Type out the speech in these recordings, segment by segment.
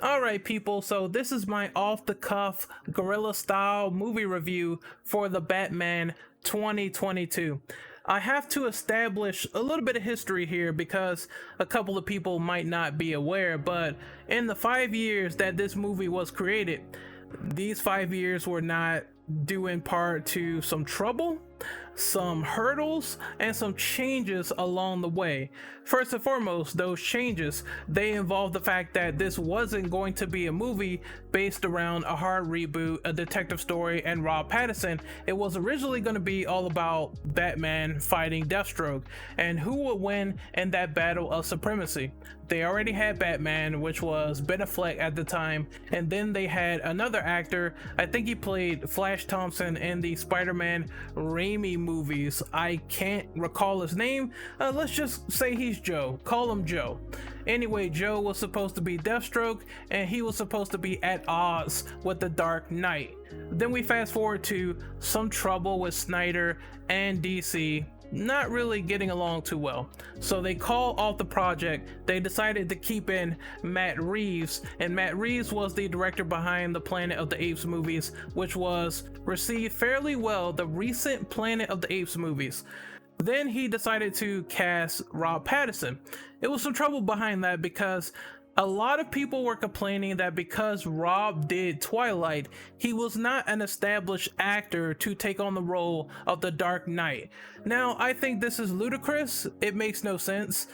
Alright, people, so this is my off the cuff, guerrilla style movie review for the Batman 2022. I have to establish a little bit of history here because a couple of people might not be aware, but in the 5 years that this movie was created, these 5 years were not due in part to some trouble, some hurdles, and some changes along the way. First and foremost, those changes, they involved the fact that this wasn't going to be a movie based around a hard reboot, a detective story, and Rob Pattinson. It was originally going to be all about Batman fighting Deathstroke and who would win in that battle of supremacy. They already had Batman, which was Ben Affleck at the time, and then they had another actor. I think he played Flash Thompson in the Spider-Man Raimi movies. I can't recall his name. Let's just say he's Joe. Call him Joe. Anyway, Joe was supposed to be Deathstroke, and he was supposed to be at odds with the Dark Knight. Then we fast forward to some trouble with Snyder and DC, not really getting along too well. So they call off the project. They decided to keep in Matt Reeves, and Matt Reeves was the director behind the Planet of the Apes movies, which was received fairly well, the recent Planet of the Apes movies. Then he decided to cast Rob Pattinson. It was some trouble behind that because a lot of people were complaining that because Rob did Twilight, he was not an established actor to take on the role of the Dark Knight. Now, I think this is ludicrous. It makes no sense.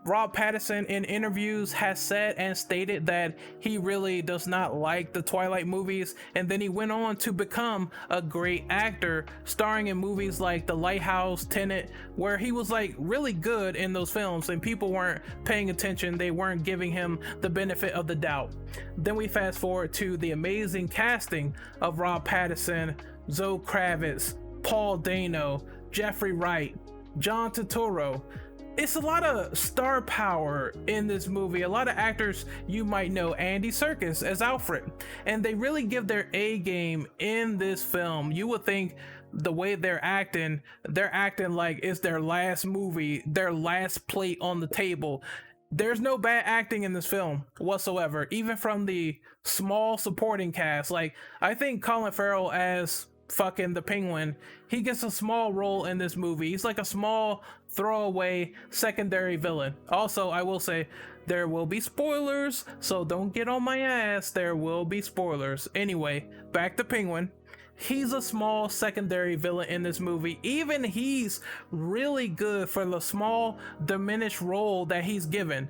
Rob Pattinson in interviews has said and stated that he really does not like the Twilight movies, and then he went on to become a great actor, starring in movies like The Lighthouse, Tenet, where he was like really good in those films and people weren't paying attention. They weren't giving him the benefit of the doubt. Then we fast forward to the amazing casting of Rob Pattinson, Zoe Kravitz, Paul Dano, Jeffrey Wright, John Turturro. It's a lot of star power in this movie. A lot of actors you might know. Andy Serkis as Alfred, and they really give their A game in this film. You would think the way they're acting like it's their last movie, their last plate on the table. There's no bad acting in this film whatsoever, even from the small supporting cast. Like, I think Colin Farrell as fucking the Penguin, he gets a small role in this movie. He's like a small throwaway secondary villain. Also, I will say there will be spoilers, so don't get on my ass. There will be spoilers. Anyway, back to Penguin. He's a small secondary villain in this movie. Even he's really good for the small diminished role that he's given.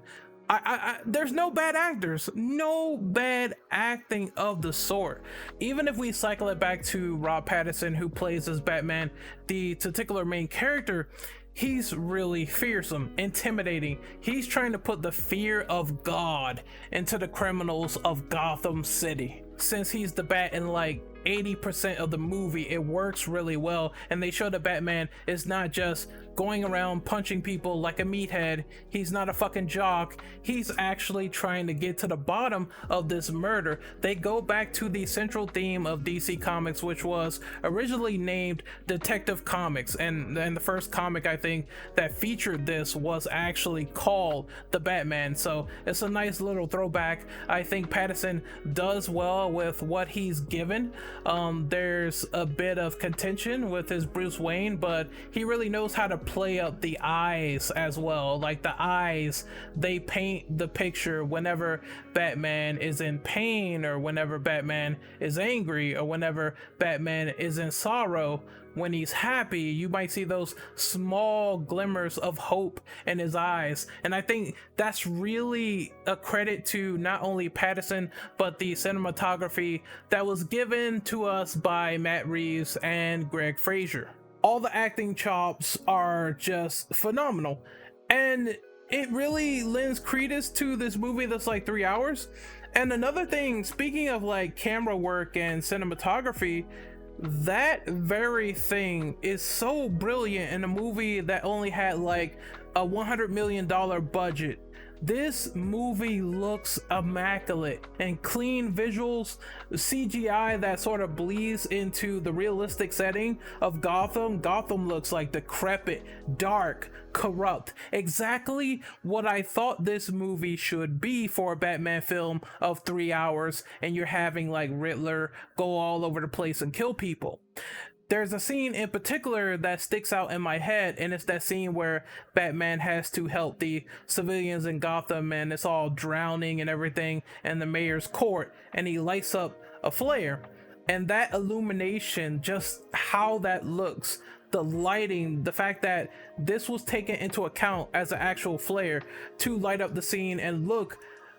There's no bad actors, no bad acting of the sort. Even if we cycle it back to Rob Pattinson, who plays as Batman, the titular main character, he's really fearsome, intimidating. He's trying to put the fear of God into the criminals of Gotham City. Since he's the Bat in like 80% of the movie, it works really well, and they show that Batman is not just going around punching people like a meathead. He's not a fucking jock. He's actually trying to get to the bottom of this murder. They go back to the central theme of DC Comics, which was originally named Detective Comics, and the first comic I think that featured this was actually called The Batman. So it's a nice little throwback. I think Pattinson does well with what he's given. There's a bit of contention with his Bruce Wayne, but he really knows how to play up the eyes as well. Like, the eyes, they paint the picture whenever Batman is in pain, or whenever Batman is angry, or whenever Batman is in sorrow. When he's happy, you might see those small glimmers of hope in his eyes. And I think that's really a credit to not only Pattinson, but the cinematography that was given to us by Matt Reeves and Greg Fraser. All the acting chops are just phenomenal. And it really lends credence to this movie that's like 3 hours. And another thing, speaking of like camera work and cinematography, that very thing is so brilliant in a movie that only had like a $100 million budget. This movie looks immaculate and clean visuals, CGI that sort of bleeds into the realistic setting of Gotham. Gotham looks like decrepit, dark, corrupt. Exactly what I thought this movie should be for a Batman film of 3 hours, and you're having like Riddler go all over the place and kill people. There's a scene in particular that sticks out in my head, and it's that scene where Batman has to help the civilians in Gotham, and it's all drowning and everything in the mayor's court, and he lights up a flare. And that illumination, just how that looks, the lighting, the fact that this was taken into account as an actual flare to light up the scene and look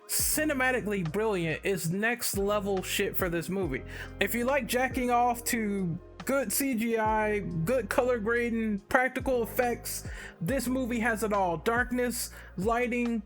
cinematically brilliant, is next level shit for this movie. If you like jacking off to good CGI, good color grading, practical effects, this movie has it all. Darkness, lighting,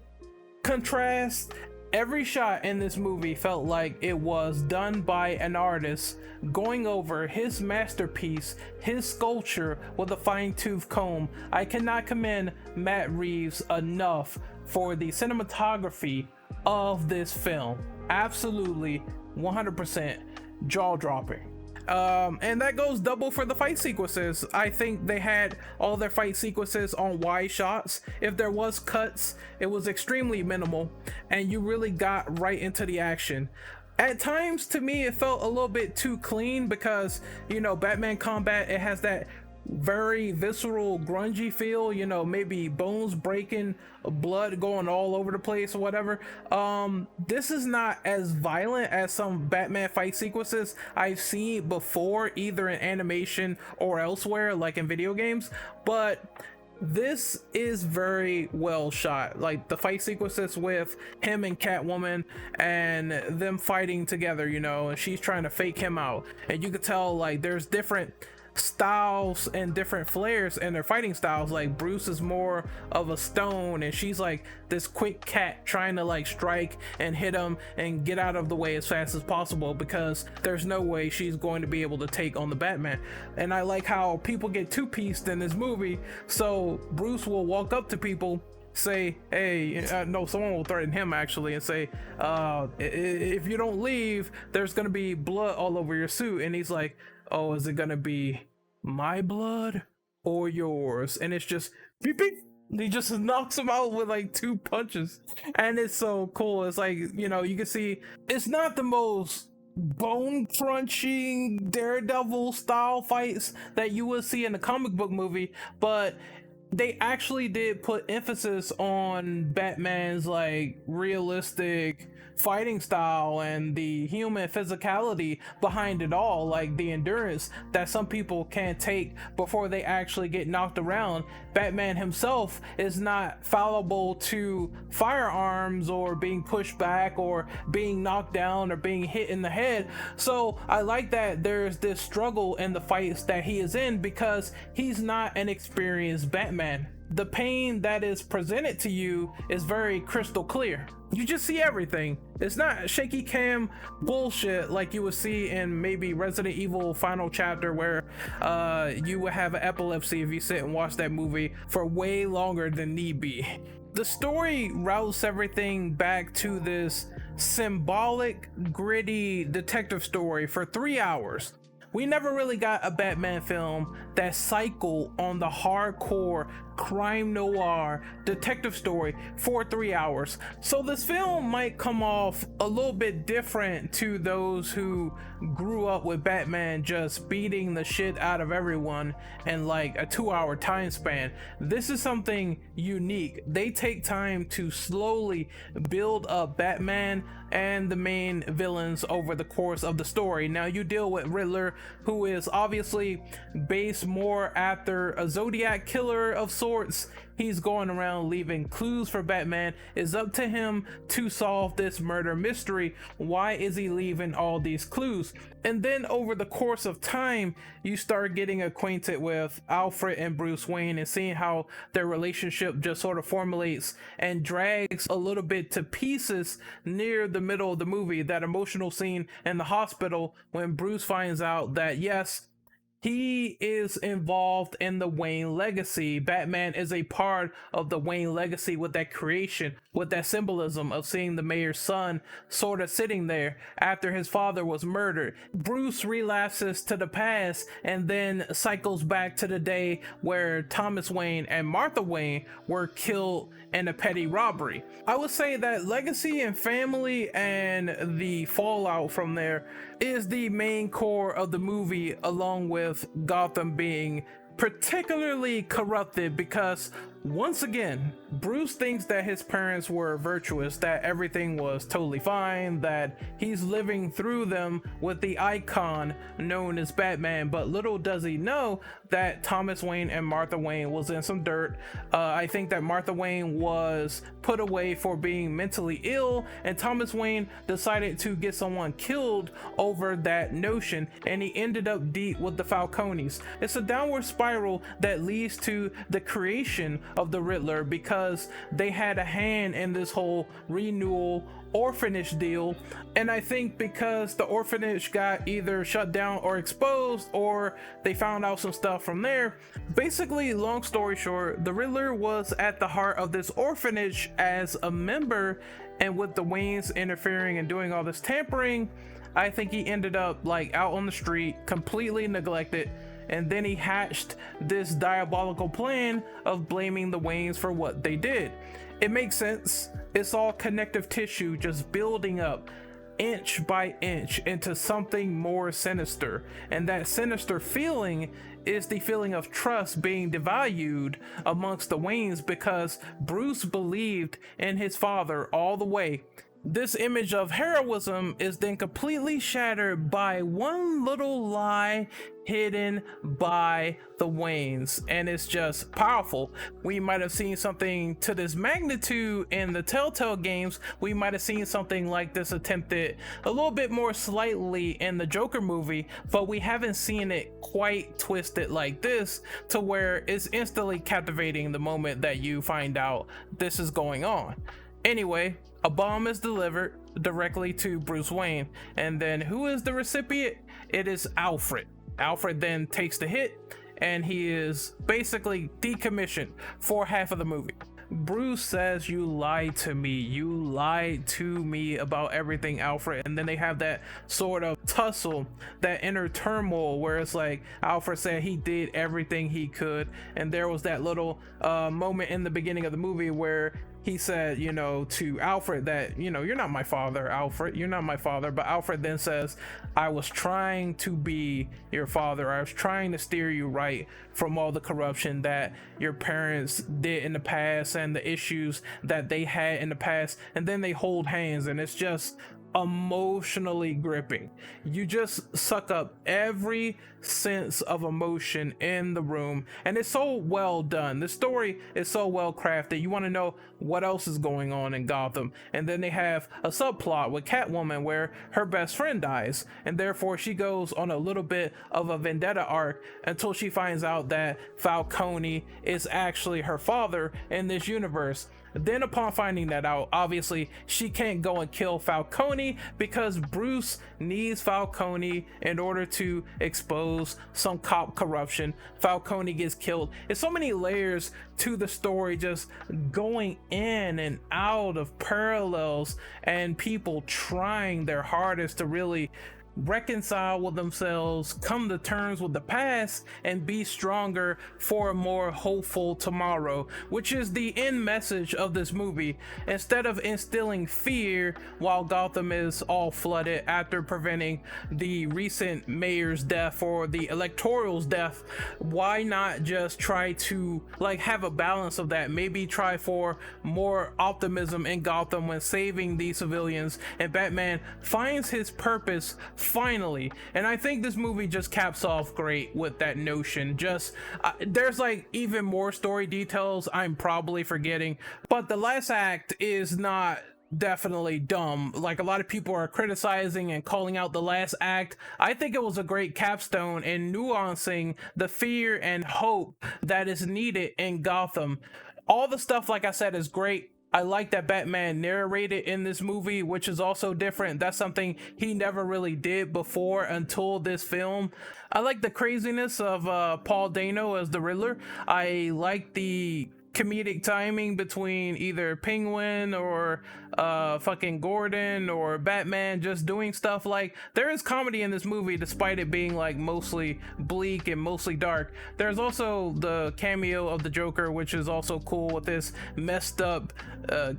contrast. Every shot in this movie felt like it was done by an artist going over his masterpiece, his sculpture, with a fine-tooth comb. I cannot commend Matt Reeves enough for the cinematography of this film. Absolutely 100% jaw-dropping. And that goes double for the fight sequences. I think they had all their fight sequences on wide shots. If there was cuts, it was extremely minimal, and you really got right into the action. At times, to me, it felt a little bit too clean because, you know, Batman combat, it has that very visceral, grungy feel, you know, maybe bones breaking, blood going all over the place or whatever. This is not as violent as some Batman fight sequences I've seen before, either in animation or elsewhere, like in video games, but this is very well shot. Like the fight sequences with him and Catwoman and them fighting together, you know, and she's trying to fake him out, and you could tell like there's different styles and different flares in their fighting styles. Like Bruce is more of a stone, and she's like this quick cat trying to like strike and hit him and get out of the way as fast as possible, because there's no way she's going to be able to take on the Batman. And I like how people get two-pieced in this movie, so Bruce will walk up to people, say, hey, no, someone will threaten him actually and say, if you don't leave, there's gonna be blood all over your suit. And he's like, oh, is it gonna be my blood or yours? And it's just beep, beep. He just knocks him out with like two punches, and it's so cool. It's like, you know, you can see it's not the most bone crunching Daredevil style fights that you would see in a comic book movie, but they actually did put emphasis on Batman's like realistic fighting style and the human physicality behind it all, like the endurance that some people can't take before they actually get knocked around. Batman himself is not fallible to firearms or being pushed back or being knocked down or being hit in the head. So I like that there's this struggle in the fights that he is in, because he's not an experienced Batman. The pain that is presented to you is very crystal clear. You just see everything. It's not shaky cam bullshit like you would see in maybe Resident Evil Final Chapter, where you would have epilepsy if you sit and watch that movie for way longer than need be. The story routes everything back to this symbolic, gritty detective story for 3 hours. We never really got a Batman film that cycled on the hardcore crime noir detective story for 3 hours. So this film might come off a little bit different to those who grew up with Batman just beating the shit out of everyone in like a 2-hour time span. This is something unique. They take time to slowly build up Batman and the main villains over the course of the story. Now you deal with Riddler, who is obviously based more after a Zodiac killer of sorts. He's going around leaving clues for Batman. It's up to him to solve this murder mystery. Why is he leaving all these clues? And then over the course of time, you start getting acquainted with Alfred and Bruce Wayne and seeing how their relationship just sort of formulates and drags a little bit to pieces near the middle of the movie. That emotional scene in the hospital when Bruce finds out that yes, He is involved in the Wayne legacy. Batman is a part of the Wayne legacy with that creation, with that symbolism of seeing the mayor's son sort of sitting there after his father was murdered. Bruce relapses to the past and then cycles back to the day where Thomas Wayne and Martha Wayne were killed in a petty robbery. I would say that legacy and family and the fallout from there is the main core of the movie, along with Gotham being particularly corrupted because once again Bruce thinks that his parents were virtuous, that everything was totally fine, that he's living through them with the icon known as Batman, but little does he know that Thomas Wayne and Martha Wayne was in some dirt. I think that Martha Wayne was put away for being mentally ill, and Thomas Wayne decided to get someone killed over that notion, and he ended up deep with the Falcones. It's a downward spiral that leads to the creation of the Riddler because they had a hand in this whole renewal orphanage deal. And I think because the orphanage got either shut down or exposed, or they found out some stuff from there, basically, long story short, the Riddler was at the heart of this orphanage as a member, and with the Waynes interfering and doing all this tampering, I think he ended up like out on the street, completely neglected. And then he hatched this diabolical plan of blaming the Waynes for what they did. It makes sense. It's all connective tissue just building up inch by inch into something more sinister. And that sinister feeling is the feeling of trust being devalued amongst the Waynes because Bruce believed in his father all the way. This image of heroism is then completely shattered by one little lie hidden by the Waynes, and it's just powerful. We might have seen something to this magnitude in the Telltale games. We might have seen something like this attempted a little bit more slightly in the Joker movie, but we haven't seen it quite twisted like this to where it's instantly captivating the moment that you find out this is going on. Anyway, a bomb is delivered directly to Bruce Wayne, and then who is the recipient? It is Alfred. Alfred then takes the hit, and he is basically decommissioned for half of the movie. Bruce says, "You lied to me. You lied to me about everything, Alfred." And then they have that sort of tussle, that inner turmoil where it's like Alfred said he did everything he could, and there was that little moment in the beginning of the movie where he said, to Alfred that, "You're not my father, Alfred. You're not my father." But Alfred then says, "I was trying to be your father. I was trying to steer you right from all the corruption that your parents did in the past and the issues that they had in the past." And then they hold hands, and it's just emotionally gripping. You just suck up every sense of emotion in the room, and it's so well done. The story is so well crafted. You want to know what else is going on in Gotham, and then they have a subplot with Catwoman where her best friend dies, and therefore she goes on a little bit of a vendetta arc until she finds out that Falcone is actually her father in this universe. Then upon finding that out, obviously she can't go and kill Falcone because Bruce needs Falcone in order to expose some cop corruption. Falcone gets killed. It's so many layers to the story, just going in and out of parallels and people trying their hardest to really reconcile with themselves, come to terms with the past, and be stronger for a more hopeful tomorrow, which is the end message of this movie. Instead of instilling fear while Gotham is all flooded after preventing the recent mayor's death or the electoral's death, why not just try to have a balance of that? Maybe try for more optimism in Gotham when saving the civilians, and Batman finds his purpose finally. And I think this movie just caps off great with that notion. Just there's even more story details I'm probably forgetting, but the last act is not definitely dumb like a lot of people are criticizing and calling out the last act. I think it was a great capstone in nuancing the fear and hope that is needed in Gotham. All the stuff, like I said, is great. I like that Batman narrated in this movie, which is also different. That's something he never really did before until this film. I like the craziness of Paul Dano as the Riddler. I like the comedic timing between either Penguin or fucking Gordon or Batman just doing stuff. Like, there is comedy in this movie despite it being like mostly bleak and mostly dark. There's also the cameo of the Joker, which is also cool with this messed up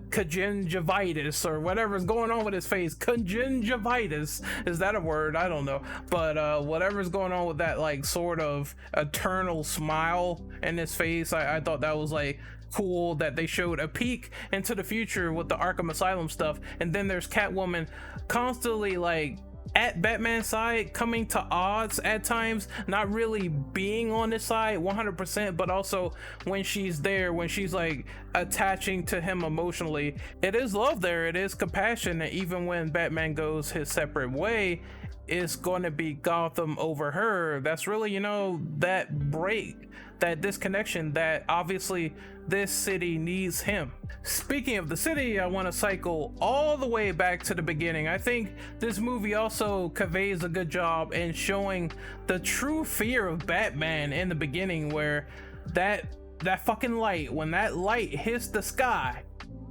conjunctivitis or whatever's going on with his face. Conjunctivitis, is that a word? I don't know, but whatever's going on with that like sort of eternal smile in his face, I thought that was like cool that they showed a peek into the future with the Arkham Asylum stuff. And then there's Catwoman constantly like at Batman's side, coming to odds at times, not really being on his side 100%, but also when she's there, when she's like attaching to him emotionally, it is love there, it is compassion. And even when Batman goes his separate way, it's going to be Gotham over her. That's really, you know, that break, that disconnection that obviously this city needs him. Speaking of the city, I want to cycle all the way back to the beginning. I think this movie also conveys a good job in showing the true fear of Batman in the beginning, where that fucking light, when that light hits the sky,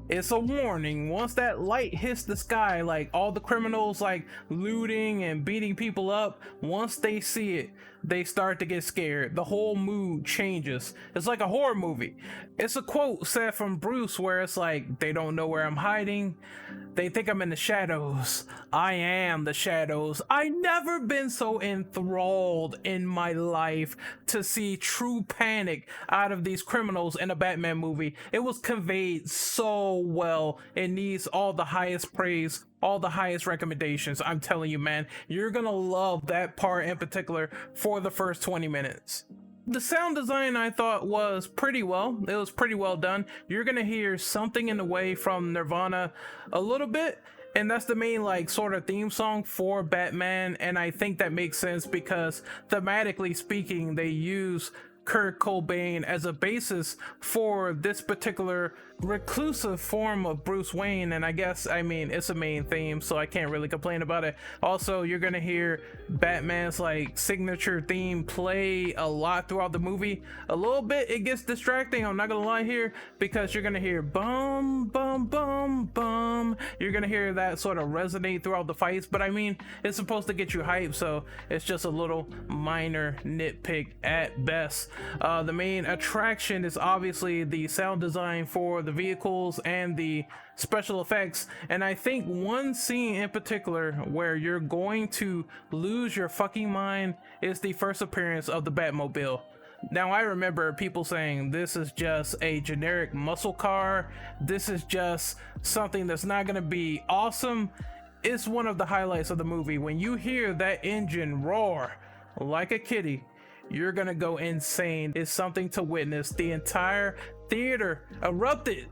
it's a warning. Once that light hits the sky, like all the criminals like looting and beating people up, once they see it, they start to get scared. The whole mood changes. It's like a horror movie. It's a quote said from Bruce where it's like, they don't know where I'm hiding. They think I'm in the shadows. I am the shadows. I never been so enthralled in my life to see true panic out of these criminals in a Batman movie. It was conveyed so well. It needs all the highest praise, all the highest recommendations. I'm telling you, man, you're gonna love that part in particular for the first 20 minutes. The sound design I thought was pretty well. It was pretty well done. You're gonna hear Something in the Way from Nirvana a little bit, and that's the main like sort of theme song for Batman, and I think that makes sense because thematically speaking, they use Kurt Cobain as a basis for this particular reclusive form of Bruce Wayne, and I mean it's a main theme, so I can't really complain about it. Also, you're gonna hear Batman's like signature theme play a lot throughout the movie. A little bit it gets distracting, I'm not gonna lie here, because you're gonna hear bum bum bum bum. You're gonna hear that sort of resonate throughout the fights, but I mean it's supposed to get you hyped, so it's just a little minor nitpick at best. The main attraction is obviously the sound design for the vehicles and the special effects, and I think one scene in particular where you're going to lose your fucking mind is the first appearance of the Batmobile. Now, I remember people saying this is just a generic muscle car, this is just something that's not gonna be awesome. It's one of the highlights of the movie. When you hear that engine roar like a kitty, you're gonna go insane. It's something to witness. The entire theater erupted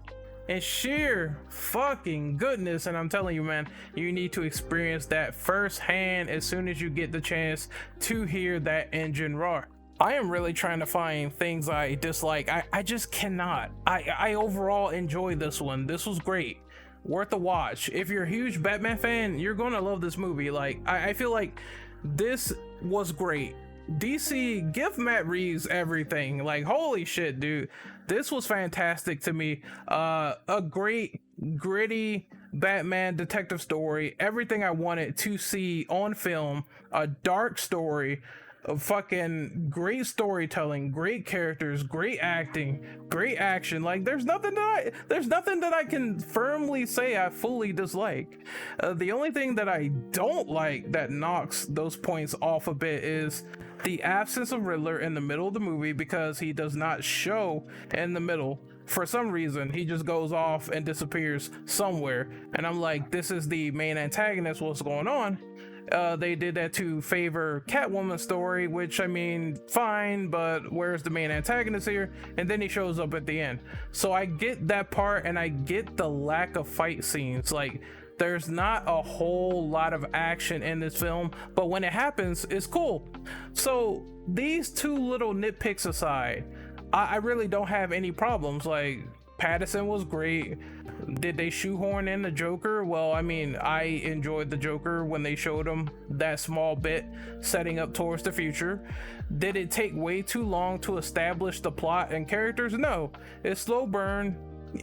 in sheer fucking goodness, and I'm telling you, man, you need to experience that firsthand as soon as you get the chance to hear that engine roar. I am really trying to find things I dislike. I just cannot. I overall enjoy this one. This was great, worth a watch. If you're a huge Batman fan, you're gonna love this movie. Like, I feel like this was great. DC, give Matt Reeves everything. Like, holy shit, dude, this was fantastic to me. A great gritty Batman detective story, everything I wanted to see on film. A dark story, a fucking great storytelling, great characters, great acting, great action. Like, there's nothing that I can firmly say I fully dislike. The only thing that I don't like that knocks those points off a bit is the absence of Riddler in the middle of the movie, because he does not show in the middle. For some reason, he just goes off and disappears somewhere, and I'm like, this is the main antagonist, what's going on? They did that to favor Catwoman's story, which, I mean, fine, but where's the main antagonist here? And then he shows up at the end. So I get that part, and I get the lack of fight scenes. Like, there's not a whole lot of action in this film, but when it happens, it's cool. So these two little nitpicks aside, I really don't have any problems. Like, Pattinson was great. Did they shoehorn in the Joker? Well, I mean, I enjoyed the Joker when they showed him that small bit setting up towards the future. Did it take way too long to establish the plot and characters? No, it's slow burn.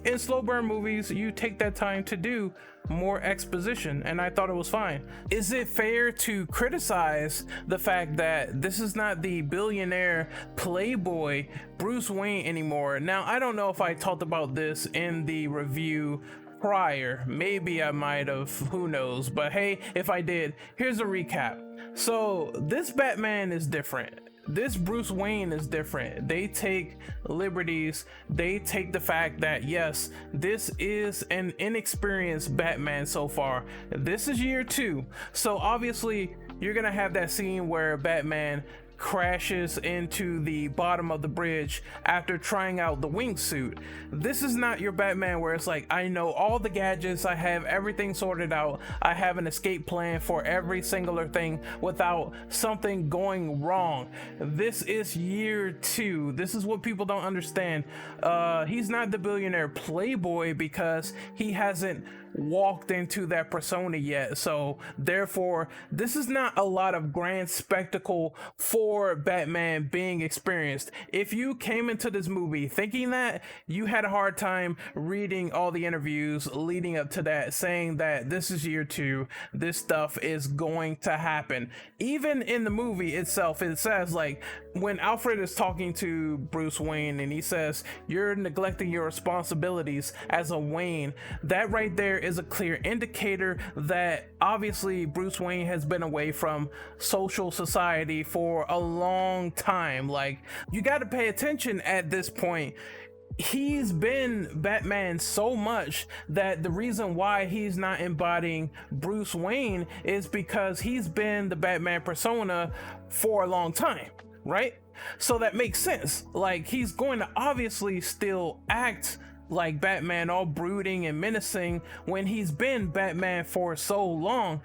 In slow burn movies, you take that time to do more exposition, and I thought it was fine. Is it fair to criticize the fact that this is not the billionaire playboy Bruce Wayne anymore? Now, I don't know if I talked about this in the review prior. Maybe I might have, who knows? But hey, if I did, here's a recap. So this Batman is different. This Bruce Wayne is different. They take liberties. They take the fact that yes, this is an inexperienced Batman so far. This is year 2. So obviously you're gonna have that scene where Batman crashes into the bottom of the bridge after trying out the wingsuit. This is not your Batman where it's like, I know all the gadgets, I have everything sorted out, I have an escape plan for every singular thing without something going wrong. This is year 2. This is what people don't understand. He's not the billionaire playboy because he hasn't walked into that persona yet, so therefore this is not a lot of grand spectacle for Batman being experienced. If you came into this movie thinking that, you had a hard time reading all the interviews leading up to that saying that this is year 2, this stuff is going to happen. Even in the movie itself, it says, like, when Alfred is talking to Bruce Wayne and he says, you're neglecting your responsibilities as a Wayne, that right there is a clear indicator that obviously Bruce Wayne has been away from social society for a long time. Like, you got to pay attention at this point. He's been Batman so much that the reason why he's not embodying Bruce Wayne is because he's been the Batman persona for a long time, right? So that makes sense. Like, he's going to obviously still act like Batman, all brooding and menacing, when he's been Batman for so long.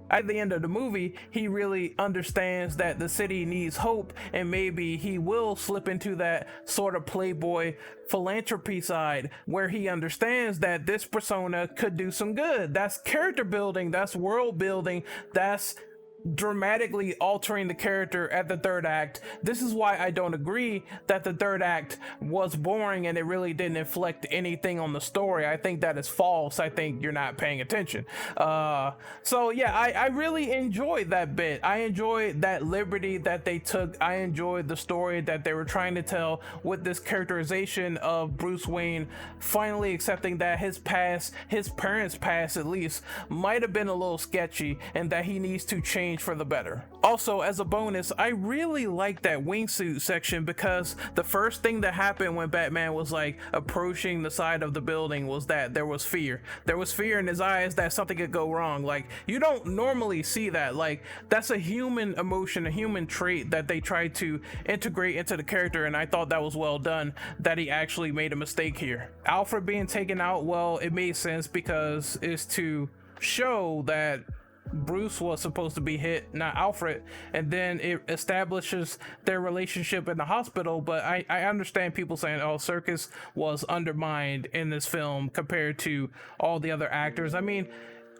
At the end of the movie, he really understands that the city needs hope, and maybe he will slip into that sort of playboy philanthropy side where he understands that this persona could do some good. That's character building, that's world building, that's dramatically altering the character at the third act. This is why I don't agree that the third act was boring and it really didn't inflect anything on the story. I think that is false. I think you're not paying attention. So yeah, I really enjoyed that bit. I enjoyed that liberty that they took. I enjoyed the story that they were trying to tell with this characterization of Bruce Wayne finally accepting that his past, his parents' past at least, might have been a little sketchy and that he needs to change for the better. Also, as a bonus, I really like that wingsuit section because the first thing that happened when Batman was like approaching the side of the building was that there was fear. There was fear in his eyes that something could go wrong. Like, you don't normally see that. Like, that's a human emotion, a human trait that they tried to integrate into the character, and I thought that was well done, that he actually made a mistake here. Alfred being taken out, well, it made sense because it's to show that Bruce was supposed to be hit, not Alfred, and then it establishes their relationship in the hospital. But I understand people saying, oh, Serkis was undermined in this film compared to all the other actors. I mean,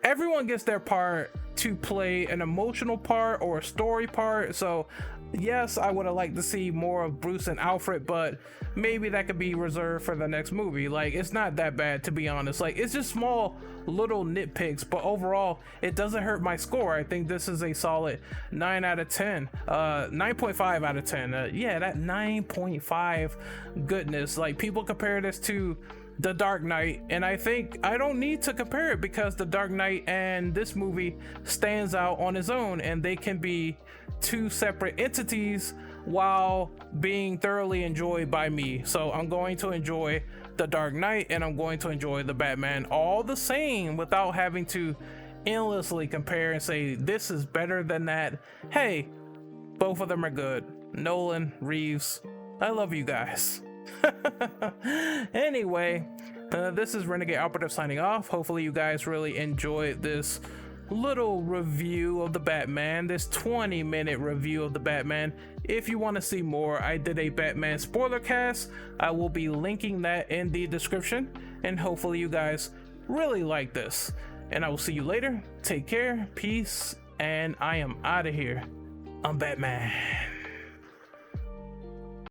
everyone gets their part to play an emotional part or a story part, so yes, I would have liked to see more of Bruce and Alfred, but maybe that could be reserved for the next movie. Like, it's not that bad, to be honest. Like, it's just small little nitpicks, but overall it doesn't hurt my score. I think this is a solid 9 out of 10, 9.5 out of 10. Yeah, that 9.5 goodness. Like, people compare this to The Dark Knight, and I think I don't need to compare it because The Dark Knight and this movie stands out on its own, and they can be two separate entities while being thoroughly enjoyed by me. So I'm going to enjoy The Dark Knight and I'm going to enjoy the Batman all the same without having to endlessly compare and say this is better than that. Hey, both of them are good. Nolan, Reeves, I love you guys. Anyway, this is Renegade Operative signing off. Hopefully you guys really enjoyed this little review of the Batman, this 20-minute review of the Batman. If you want to see more, I did a Batman Spoilercast. I will be linking that in the description, and hopefully you guys really like this. And I will see you later. Take care, peace, and I am out of here. I'm Batman.